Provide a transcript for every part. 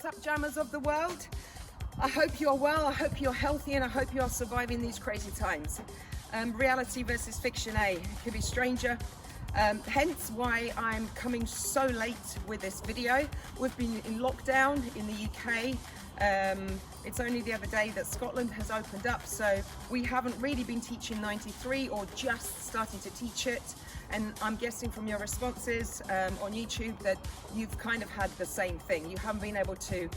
What's up, jammers of the world? I hope you're well, I hope you're healthy, and I hope you're surviving these crazy times. Reality versus fiction, it could be stranger. Hence why I'm coming so late with this video. We've been in lockdown in the UK. It's only the other day that Scotland has opened up, so we haven't really been teaching 93 or just starting to teach it. And I'm guessing from your responses on YouTube that you've kind of had the same thing. You haven't been able to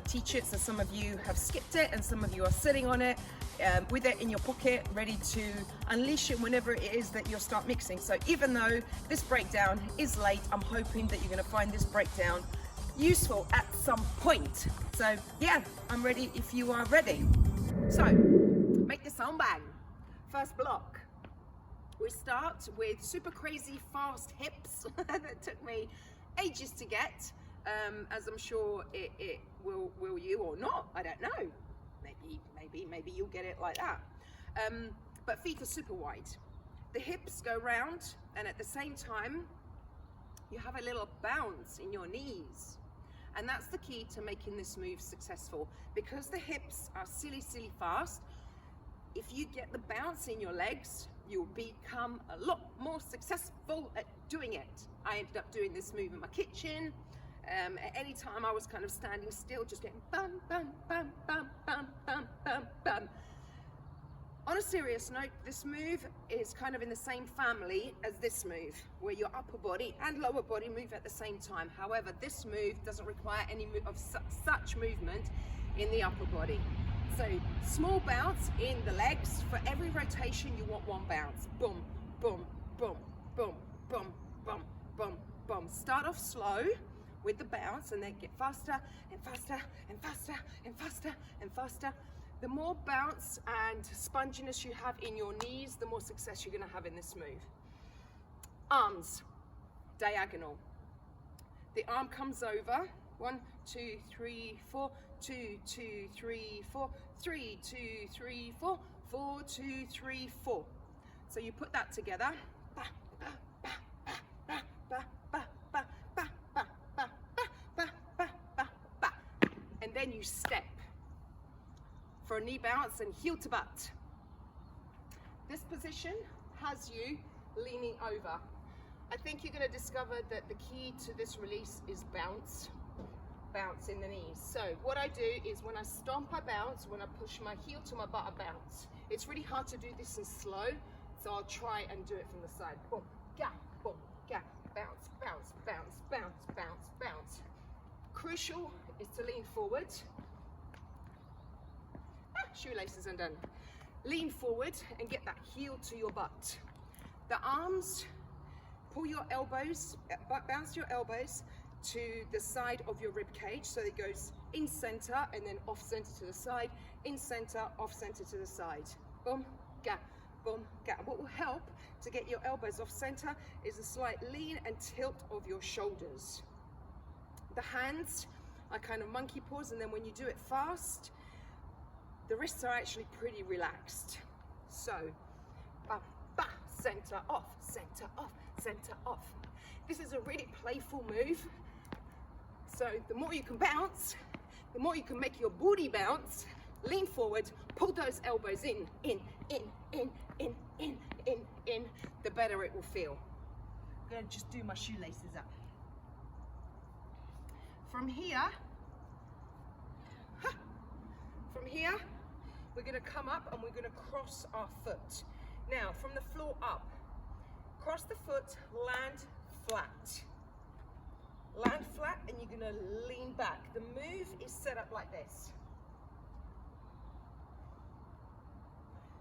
teach it, so some of you have skipped it and some of you are sitting on it with it in your pocket, ready to unleash it whenever it is that you'll start mixing. So even though this breakdown is late, I'm hoping that you're going to find this breakdown useful at some point. So yeah, I'm ready if you are ready. So make the sound bang. First block. We start with super crazy fast hips that took me ages to get, as I'm sure it will you or not, I don't know. Maybe you'll get it like that. But feet are super wide. The hips go round, and at the same time, you have a little bounce in your knees. And that's the key to making this move successful. Because the hips are silly fast, if you get the bounce in your legs, you'll become a lot more successful at doing it. I ended up doing this move in my kitchen. At any time I was kind of standing still, just getting bum, bum, bum, bum, bum, bum, bum, bum. On a serious note, this move is kind of in the same family as this move, where your upper body and lower body move at the same time. However, this move doesn't require any of such movement in the upper body. So small bounce in the legs. For every rotation, you want one bounce. Boom, boom, boom, boom, boom, boom, boom, boom. Start off slow with the bounce and then get faster and faster and faster and faster and faster. The more bounce and sponginess you have in your knees, the more success you're going to have in this move. Arms, diagonal. The arm comes over. 1, 2, 3, 4, 2, 2, 3, 4, 3, 2, 3, 4, 4, 2, 3, 4. So you put that together. And then you step for a knee bounce and heel to butt. This position has you leaning over. I think you're going to discover that the key to this release is bounce in the knees. So what I do is when I stomp, I bounce. When I push my heel to my butt, I bounce. It's really hard to do this in slow, so I'll try and do it from the side. Boom, ga, bounce, bounce, bounce, bounce, bounce, bounce. Crucial is to lean forward. Shoelaces undone. Lean forward and get that heel to your butt. The arms, pull your elbows, bounce your elbows to the side of your rib cage, so it goes in center and then off center to the side, in center, off center to the side. Boom, ga, boom, ga. What will help to get your elbows off center is a slight lean and tilt of your shoulders. The hands are kind of monkey paws, and then when you do it fast, the wrists are actually pretty relaxed. So, ba, ba, center off, center off, center off. This is a really playful move. So the more you can bounce, the more you can make your booty bounce. Lean forward, pull those elbows in, the better it will feel. I'm gonna just do my shoelaces up. From here, we're gonna come up and we're gonna cross our foot. Now, from the floor up, cross the foot, land flat. Land flat, and you're gonna lean back. The move is set up like this.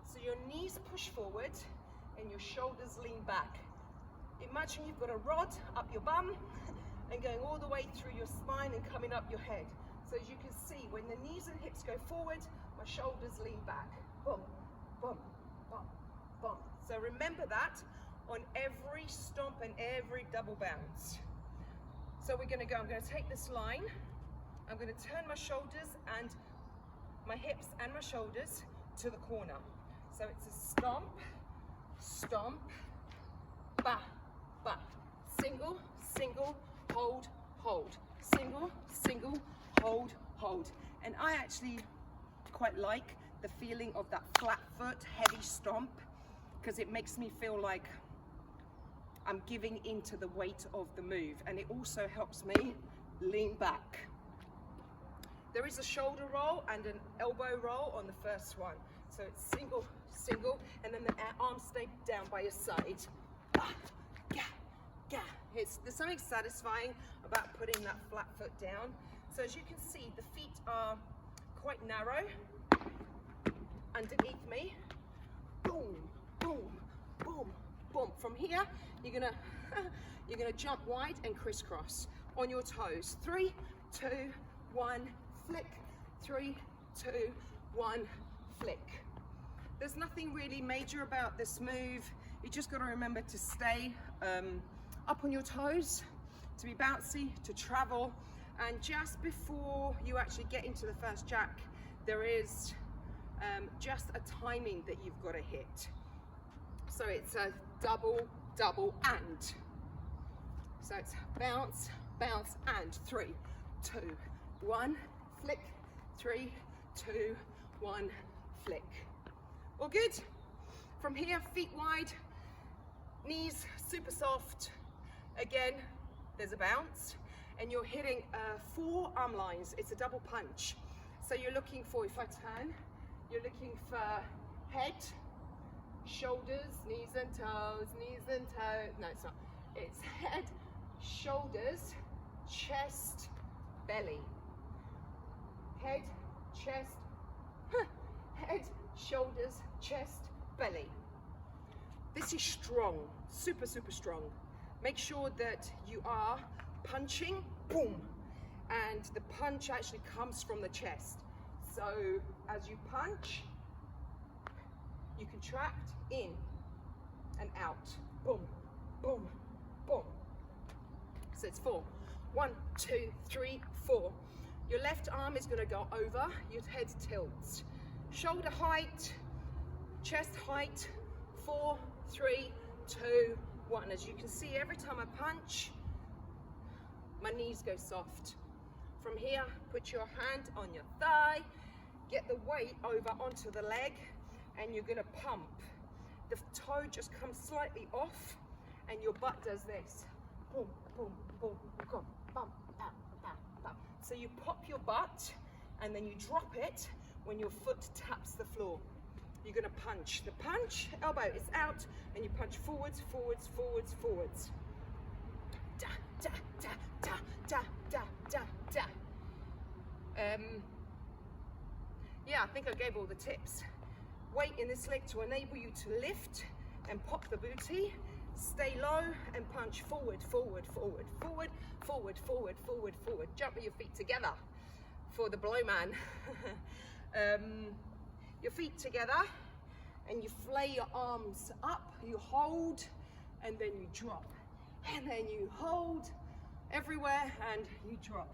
So your knees push forward and your shoulders lean back. Imagine you've got a rod up your bum and going all the way through your spine and coming up your head. So as you can see, when the knees and hips go forward, my shoulders lean back. Boom, boom, boom, boom. So remember that on every stomp and every double bounce. So we're gonna go, I'm gonna take this line, I'm gonna turn my shoulders and my hips and my shoulders to the corner. So it's a stomp, stomp, ba, ba, single, single, hold, hold, single, single, hold, actually quite like the feeling of that flat foot, heavy stomp, because it makes me feel like I'm giving into the weight of the move, and it also helps me lean back. There is a shoulder roll and an elbow roll on the first one. So it's single, single, and then the arms stay down by your side. There's something satisfying about putting that flat foot down. So as you can see, the feet are quite narrow underneath me. Boom, boom, boom, boom. From here, you're gonna jump wide and crisscross on your toes. 3, 2, 1, flick. 3, 2, 1, flick. There's nothing really major about this move. You just got to remember to stay up on your toes, to be bouncy, to travel. And just before you actually get into the first jack, there is just a timing that you've got to hit. So it's a double, double, and. So it's bounce, bounce, and 3, 2, 1, flick. 3, 2, 1, flick. All good? From here, feet wide, knees super soft. Again, there's a bounce, and you're hitting 4 arm lines. It's a double punch. So you're looking for, if I turn, you're looking for head, shoulders, knees and toes, knees and toes. No, it's not. It's head, shoulders, chest, belly. Head, chest, head, shoulders, chest, belly. This is strong, super, super strong. Make sure that you are punching, boom, and the punch actually comes from the chest. So as you punch, you contract in and out, boom, boom, boom. So it's 4. 1, 2, 3, 4. Your left arm is going to go over, your head tilts. Shoulder height, chest height, 4, 3, 2, 1. As you can see, every time I punch, my knees go soft. From here, put your hand on your thigh, get the weight over onto the leg, and you're going to pump. The toe just comes slightly off, and your butt does this. Boom, boom, boom, boom, bump, bump, bump, bump. So you pop your butt, and then you drop it when your foot taps the floor. You're going to punch. The punch, elbow is out, and you punch forwards, forwards, forwards, forwards. Da, da, da, da, da, da, da, da. Yeah, I think I gave all the tips. Weight in this leg to enable you to lift and pop the booty. Stay low and punch forward, forward, forward, forward, forward, forward, forward, forward. Jump with your feet together for the blow man. Your feet together, and you flay your arms up, you hold, and then you drop. And then you hold everywhere, and you drop.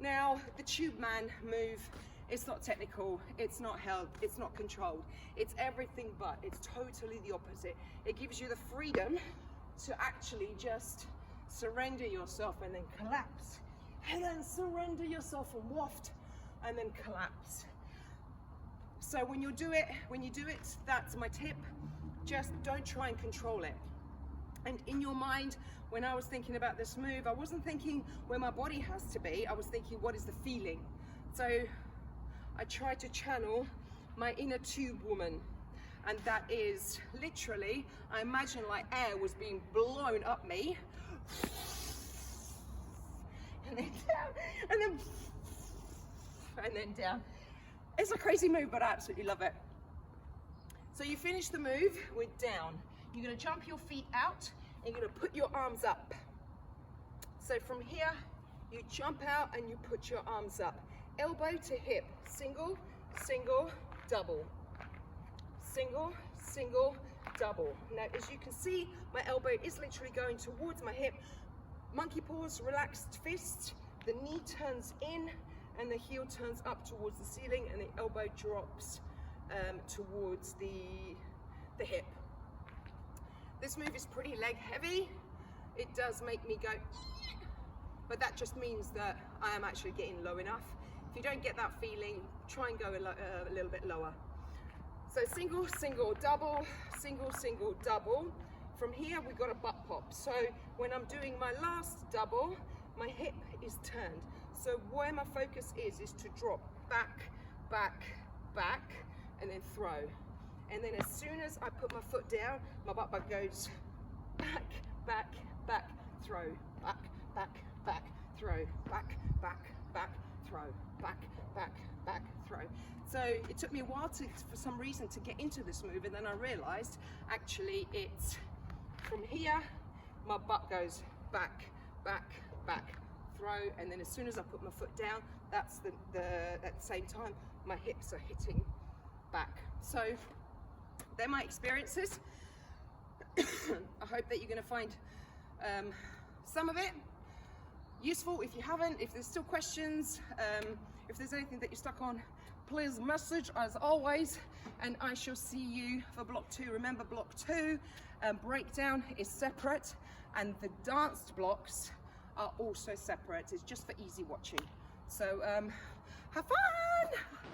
Now, the tube man move, it's not technical, it's not held, it's not controlled. It's everything but, it's totally the opposite. It gives you the freedom to actually just surrender yourself and then collapse. And then surrender yourself and waft, and then collapse. So when you do it, that's my tip. Just don't try and control it. And in your mind, when I was thinking about this move, I wasn't thinking where my body has to be. I was thinking, what is the feeling? So I tried to channel my inner tube woman. And that is literally, I imagine like air was being blown up me. And then down, and then down. It's a crazy move, but I absolutely love it. So you finish the move with down. You're gonna jump your feet out, and you're gonna put your arms up. So from here, you jump out and you put your arms up. Elbow to hip, single, single, double. Single, single, double. Now, as you can see, my elbow is literally going towards my hip. Monkey paws, relaxed fist. The knee turns in, and the heel turns up towards the ceiling, and the elbow drops towards the hip. This move is pretty leg heavy. It does make me go, but that just means that I am actually getting low enough. If you don't get that feeling, try and go a little bit lower. So single, single, double, single, single, double. From here, we've got a butt pop. So when I'm doing my last double, my hip is turned. So where my focus is to drop back, back, back, and then throw. And then as soon as I put my foot down, my butt goes back, back, back, throw, back, back, back, throw, back, back, back, throw, back, back, back, throw. So it took me a while for some reason to get into this move, and then I realized actually it's from here, my butt goes back, back, back, throw, and then as soon as I put my foot down, that's at the same time my hips are hitting back. So they're my experiences. I hope that you're going to find some of it useful. If you haven't, if there's still questions, if there's anything that you're stuck on, please message as always, and I shall see you for block 2. Remember, block 2 breakdown is separate, and the danced blocks are also separate. It's just for easy watching. So have fun.